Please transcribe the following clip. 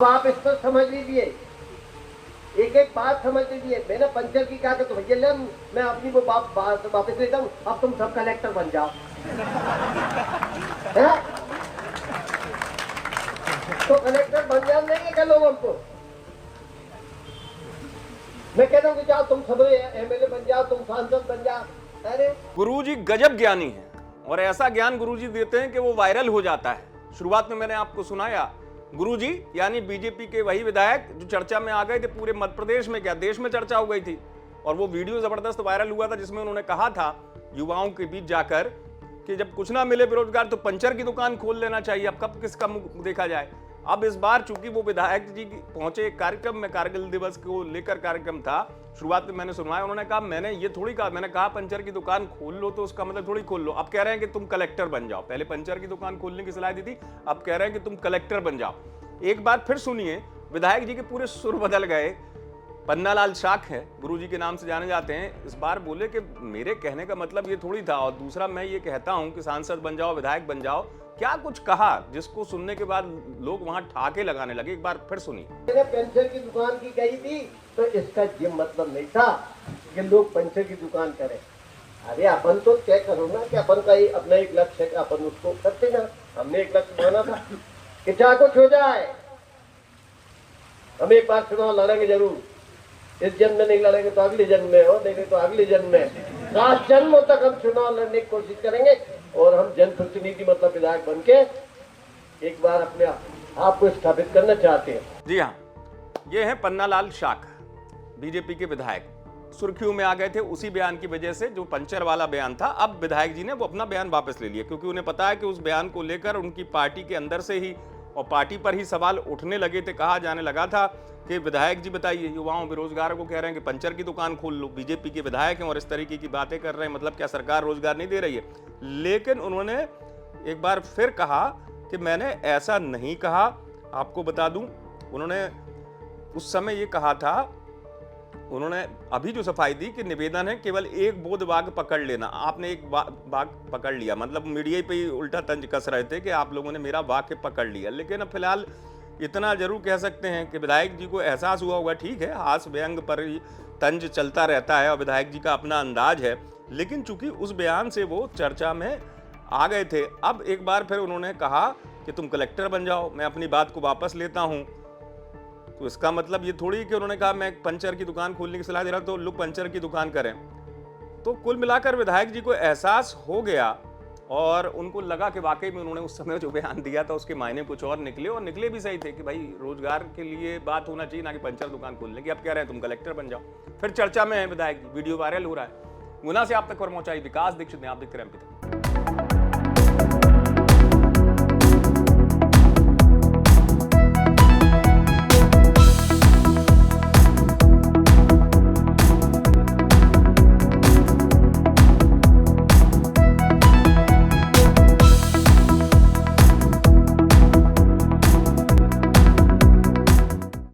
आप इसको समझ लीजिए, एक एक बात समझ लीजिए। मैंने पंचर की कहा तो भैया ले मैं अपनी वो बात वापस लेता हूँ, अब तुम सब कलेक्टर बन जाओ। है? तो कलेक्टर बन जाओ देंगे क्या लोग हमको? मैं कहता हूँ कि जाओ तुम सब एमएलए बन जाओ, तुम सांसद बन जाओ। अरे गुरुजी गजब ज्ञानी है और ऐसा ज्ञान गुरुजी देते हैं कि वो वायरल हो जाता है। शुरुआत में मैंने आपको सुनाया, गुरुजी यानी बीजेपी के वही विधायक जो चर्चा में आ गए थे, पूरे मध्य प्रदेश में क्या देश में चर्चा हो गई थी। और वो वीडियो जबरदस्त वायरल हुआ था जिसमें उन्होंने कहा था युवाओं के बीच जाकर कि जब कुछ ना मिले बेरोजगार तो पंचर की दुकान खोल लेना चाहिए, अब कब किसका मुंह देखा जाए। अब इस बार चूंकि वो विधायक जी पहुंचे एक कार्यक्रम में, कारगिल दिवस को लेकर कार्यक्रम था, शुरुआत में मैंने सुनवाया, उन्होंने कहा मैंने ये थोड़ी कहा, मैंने कहा पंचर की दुकान खोल लो तो उसका मतलब थोड़ी खोल लो। अब कह रहे हैं कि तुम कलेक्टर बन जाओ, पहले पंचर की दुकान खोलने की सलाह दी थी, अब कह रहे हैं कि तुम कलेक्टर बन जाओ। एक बार फिर सुनिए, विधायक जी के पूरे सुर बदल गए। पन्नालाल शाख है, गुरुजी के नाम से जाने जाते हैं, इस बार बोले कि मेरे कहने का मतलब ये थोड़ी था, और दूसरा मैं ये कहता हूं कि सांसद बन जाओ, विधायक बन जाओ। क्या कुछ कहा जिसको सुनने के बाद लोग वहां ठाके लगाने लगे। एक बार फिर सुनिए। मैंने पंचर की दुकान की कही थी तो इसका ये मतलब नहीं था कि लोग पंचर की दुकान करें। अरे अपन तो तय करो ना कि अपन का अपना एक लक्ष्य है, अपन उसको करते ना। हमने एक लक्ष्य माना था कि चाहे कुछ हो जाए हम एक बार चुनाव लड़ेंगे जरूर। इस जन्म में नहीं लड़ेंगे तो अगले जन्म में, हो देंगे तो अगले जन्म में, 7 जन्मों तक हम चुनाव लड़ने की कोशिश करेंगे। और हम जनप्रतिनिधि मतलब विधायक बन के एक बार अपने आप को स्थापित करना चाहते हैं। जी हाँ, ये है पन्नालाल शाख, बीजेपी के विधायक, सुर्खियों में आ गए थे उसी बयान की वजह से जो पंचर वाला बयान था। अब विधायक जी ने वो अपना बयान वापस ले लिया क्योंकि उन्हें पता है कि उस बयान को लेकर उनकी पार्टी के अंदर से ही और पार्टी पर ही सवाल उठने लगे थे। कहा जाने लगा था कि विधायक जी बताइए, युवाओं बेरोजगारों को कह रहे हैं कि पंचर की दुकान खोल लो, बीजेपी के विधायक हैं और इस तरीके की बातें कर रहे हैं, मतलब क्या सरकार रोजगार नहीं दे रही है। लेकिन उन्होंने एक बार फिर कहा कि मैंने ऐसा नहीं कहा। आपको बता दूं, उन्होंने उस समय ये कहा था, उन्होंने अभी जो सफाई दी कि निवेदन है केवल एक बोध बाघ पकड़ लेना। आपने एक बाघ पकड़ लिया, मतलब मीडिया पे ही उल्टा तंज कस रहे थे कि आप लोगों ने मेरा वाक्य पकड़ लिया। लेकिन अब फिलहाल इतना जरूर कह सकते हैं कि विधायक जी को एहसास हुआ होगा, ठीक है हास व्यंग पर ही तंज चलता रहता है और विधायक जी का अपना अंदाज है, लेकिन चूंकि उस बयान से वो चर्चा में आ गए थे। अब एक बार फिर उन्होंने कहा कि तुम कलेक्टर बन जाओ, मैं अपनी बात को वापस लेता हूं। तो इसका मतलब ये थोड़ी कि उन्होंने कहा मैं पंचर की दुकान खोलने की सलाह दे रहा तो लोग पंचर की दुकान करें। तो कुल मिलाकर विधायक जी को एहसास हो गया और उनको लगा कि वाकई में उन्होंने उस समय जो बयान दिया था उसके मायने कुछ और निकले, और निकले भी सही थे कि भाई रोजगार के लिए बात होना चाहिए, ना कि पंचर दुकान खोलने की। अब कह रहे हैं तुम कलेक्टर बन जाओ, फिर चर्चा में है विधायक जी, वीडियो वायरल हो रहा है। गुना से आप तक खबर पहुंचाई विकास दीक्षित ने, आप देखते रहे।